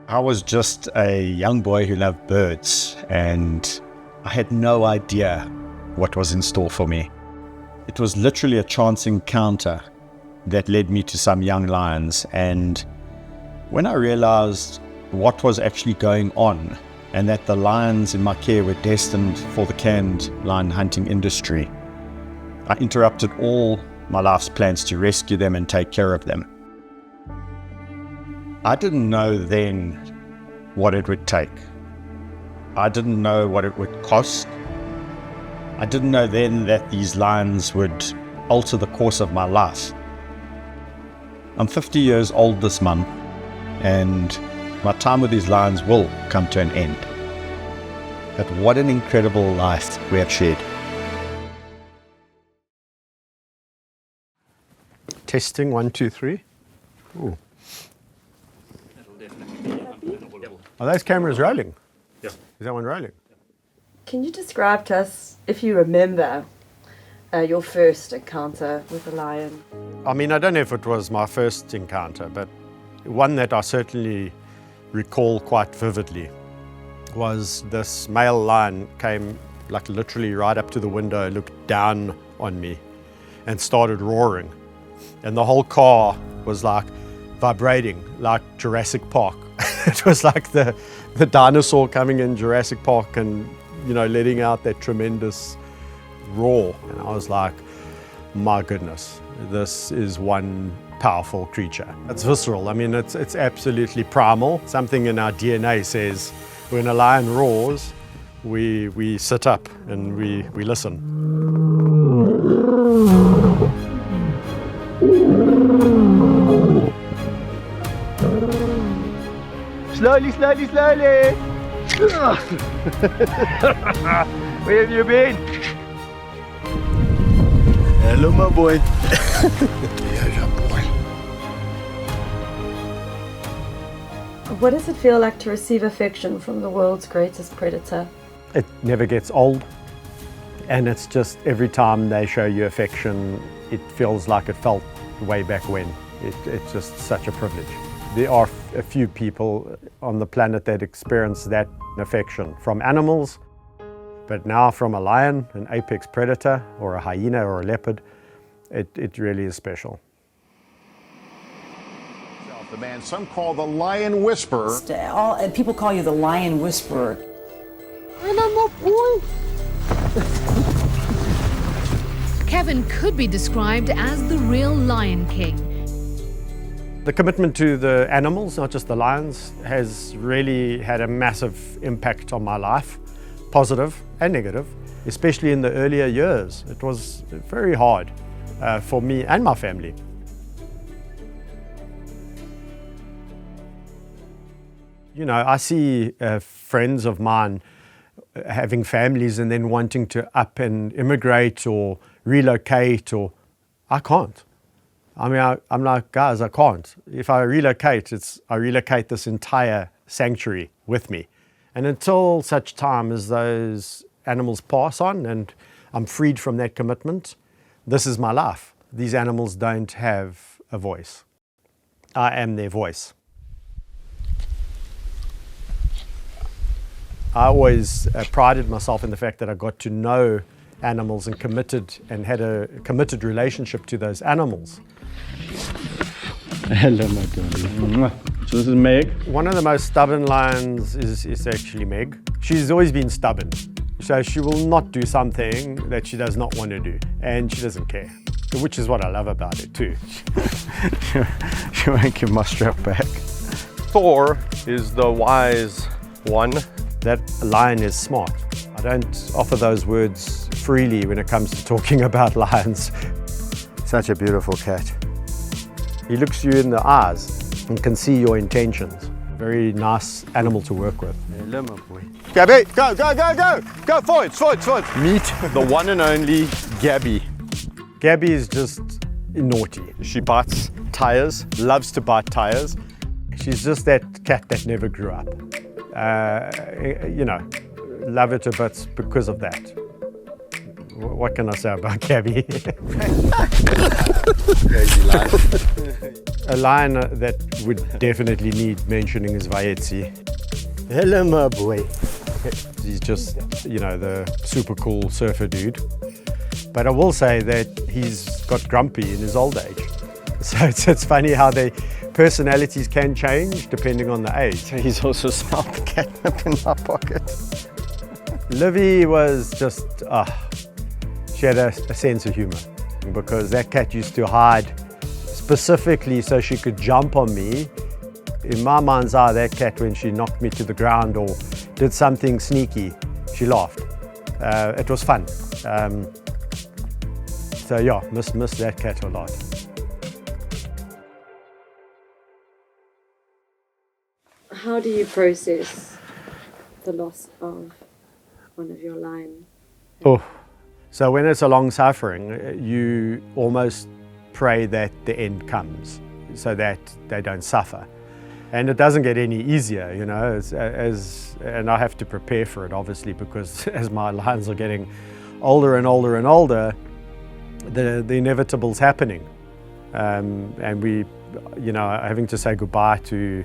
I was just a young boy who loved birds, and I had no idea what was in store for me. It was literally a chance encounter that led me to some young lions, and when I realized what was actually going on and that the lions in my care were destined for the canned lion hunting industry, I interrupted all my life's plans to rescue them and take care of them. I didn't know then what it would take. I didn't know what it would cost. I didn't know then that these lions would alter the course of my life. I'm 50 years old this month, and my time with these lions will come to an end. But what an incredible life we have shared. Testing, 1, 2, 3. Ooh. Are those cameras rolling? Yeah. Is that one rolling? Can you describe to us, if you remember, your first encounter with a lion? I mean, I don't know if it was my first encounter, but one that I certainly recall quite vividly was this male lion came like literally right up to the window, looked down on me and started roaring. And the whole car was like vibrating like Jurassic Park. It was like the dinosaur coming in Jurassic Park and, you know, letting out that tremendous roar. And I was like, my goodness, this is one powerful creature. It's visceral. I mean, it's absolutely primal. Something in our DNA says when a lion roars, we sit up and we listen. Slowly, slowly, slowly! Where have you been? Hello, my boy. Here's your boy. What does it feel like to receive affection from the world's greatest predator? It never gets old, and it's just every time they show you affection, it feels like it felt way back when. It's just such a privilege. There are a few people on the planet that experience that affection from animals, but now from a lion, an apex predator, or a hyena or a leopard, it really is special. The man some call the lion whisperer. And people call you the lion whisperer. And I'm a boy. Kevin could be described as the real Lion King. The commitment to the animals, not just the lions, has really had a massive impact on my life, positive and negative, especially in the earlier years. It was very hard for me and my family. You know, I see friends of mine having families and then wanting to up and immigrate or relocate, or I can't. I mean, I'm like, guys, I can't. If I relocate, I relocate this entire sanctuary with me. And until such time as those animals pass on and I'm freed from that commitment, this is my life. These animals don't have a voice. I am their voice. I always prided myself in the fact that I got to know animals and had a committed relationship to those animals. Hello, my darling. So this is Meg. One of the most stubborn lions is actually Meg. She's always been stubborn. So she will not do something that she does not want to do, and she doesn't care, which is what I love about it too. She won't give my strap back. Thor is the wise one. That lion is smart. I don't offer those words freely when it comes to talking about lions. Such a beautiful cat. He looks you in the eyes and can see your intentions. Very nice animal to work with. Hello, my boy. Gabby, go, go, go, go! Go forward, forward, forward. Meet the one and only Gabby. Gabby is just naughty. She bites tires, loves to bite tires. She's just that cat that never grew up. You know, love it a bit because of that. What can I say about Gabby? Crazy life. A lion that would definitely need mentioning is Vaetsi. Hello, my boy. He's just, the super cool surfer dude. But I will say that he's got grumpy in his old age. So it's funny how personalities can change depending on the age. He's also smelled the catnip in my pocket. Livy was just, she had a sense of humor, because that cat used to hide specifically so she could jump on me. In my mind's eye, that cat, when she knocked me to the ground or did something sneaky, she laughed. It was fun. So yeah, miss that cat a lot. How do you process the loss of one of your lion? Oh, so when it's a long suffering, you almost pray that the end comes so that they don't suffer. And it doesn't get any easier, and I have to prepare for it, obviously, because as my lions are getting older and older and older, the inevitable's happening. And we, having to say goodbye to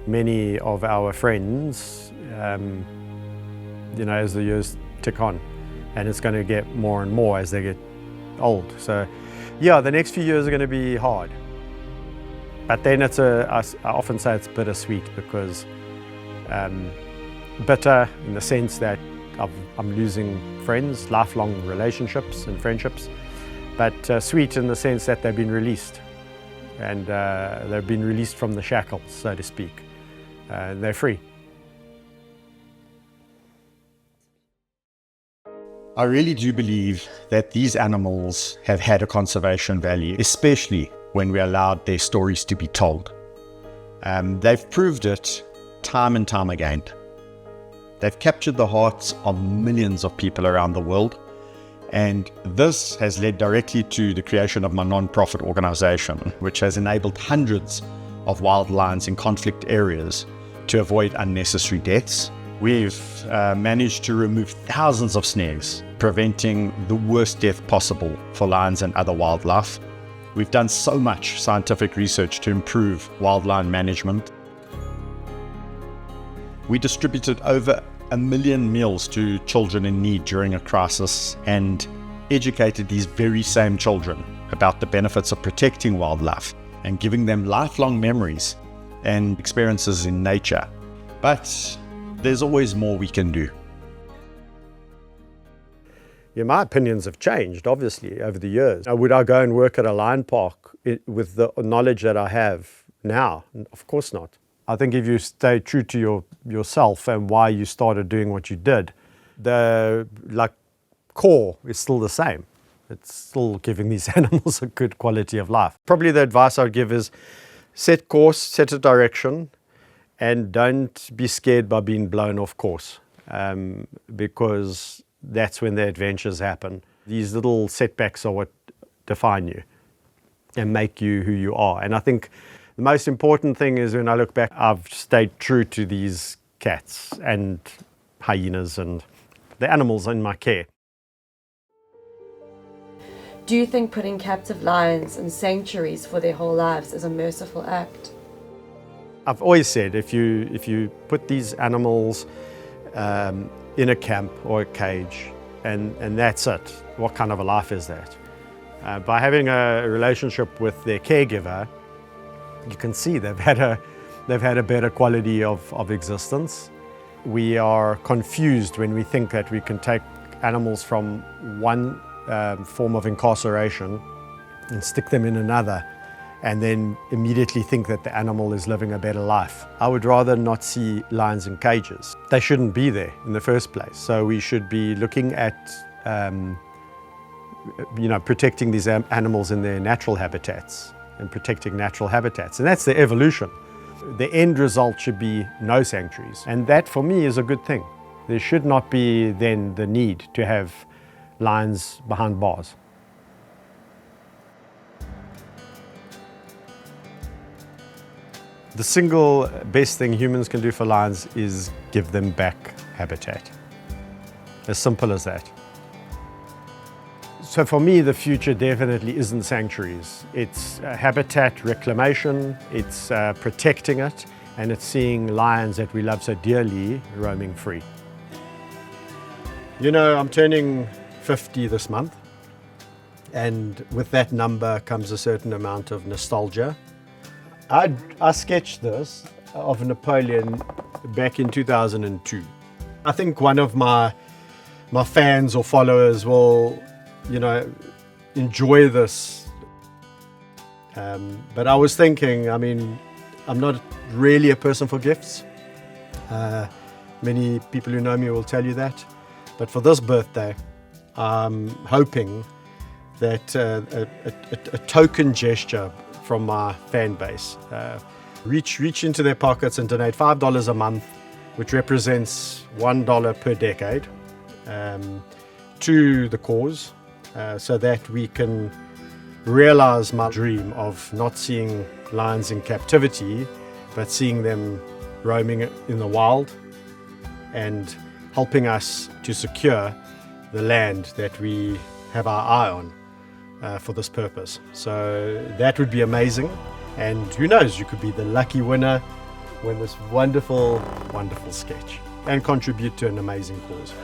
many of our friends, as the years tick on. And it's going to get more and more as they get old. So, yeah, the next few years are going to be hard. But then I often say it's bittersweet, because bitter in the sense that I'm losing friends, lifelong relationships and friendships, but sweet in the sense that they've been released. And they've been released from the shackles, so to speak. They're free. I really do believe that these animals have had a conservation value, especially when we allowed their stories to be told. They've proved it time and time again. They've captured the hearts of millions of people around the world, and this has led directly to the creation of my non-profit organization, which has enabled hundreds of wild lions in conflict areas to avoid unnecessary deaths. We've managed to remove thousands of snares, preventing the worst death possible for lions and other wildlife. We've done so much scientific research to improve wildlife management. We distributed over 1 million meals to children in need during a crisis and educated these very same children about the benefits of protecting wildlife and giving them lifelong memories and experiences in nature. But there's always more we can do. Yeah, my opinions have changed, obviously, over the years. Would I go and work at a lion park with the knowledge that I have now? Of course not. I think if you stay true to yourself and why you started doing what you did, the core is still the same. It's still giving these animals a good quality of life. Probably the advice I would give is set course, set a direction, and don't be scared by being blown off course, because that's when the adventures happen. These little setbacks are what define you and make you who you are. And I think the most important thing is, when I look back, I've stayed true to these cats and hyenas and the animals in my care. Do you think putting captive lions in sanctuaries for their whole lives is a merciful act? I've always said, if you put these animals in a camp or a cage, and that's it, what kind of a life is that? By having a relationship with their caregiver, you can see they've had a better quality of existence. We are confused when we think that we can take animals from one form of incarceration and stick them in another, and then immediately think that the animal is living a better life. I would rather not see lions in cages. They shouldn't be there in the first place. So we should be looking at protecting these animals in their natural habitats and protecting natural habitats. And that's the evolution. The end result should be no sanctuaries. And that, for me, is a good thing. There should not be then the need to have lions behind bars. The single best thing humans can do for lions is give them back habitat. As simple as that. So for me, the future definitely isn't sanctuaries. It's habitat reclamation, it's protecting it, and it's seeing lions that we love so dearly roaming free. You know, I'm turning 50 this month, and with that number comes a certain amount of nostalgia. I sketched this of Napoleon back in 2002. I think one of my fans or followers will, enjoy this. But I was thinking, I'm not really a person for gifts. Many people who know me will tell you that. But for this birthday, I'm hoping that a token gesture from my fan base, reach into their pockets and donate $5 a month, which represents $1 per decade, to the cause, so that we can realize my dream of not seeing lions in captivity, but seeing them roaming in the wild and helping us to secure the land that we have our eye on for this purpose. So that would be amazing. And who knows, you could be the lucky winner, win this wonderful, wonderful sketch and contribute to an amazing cause.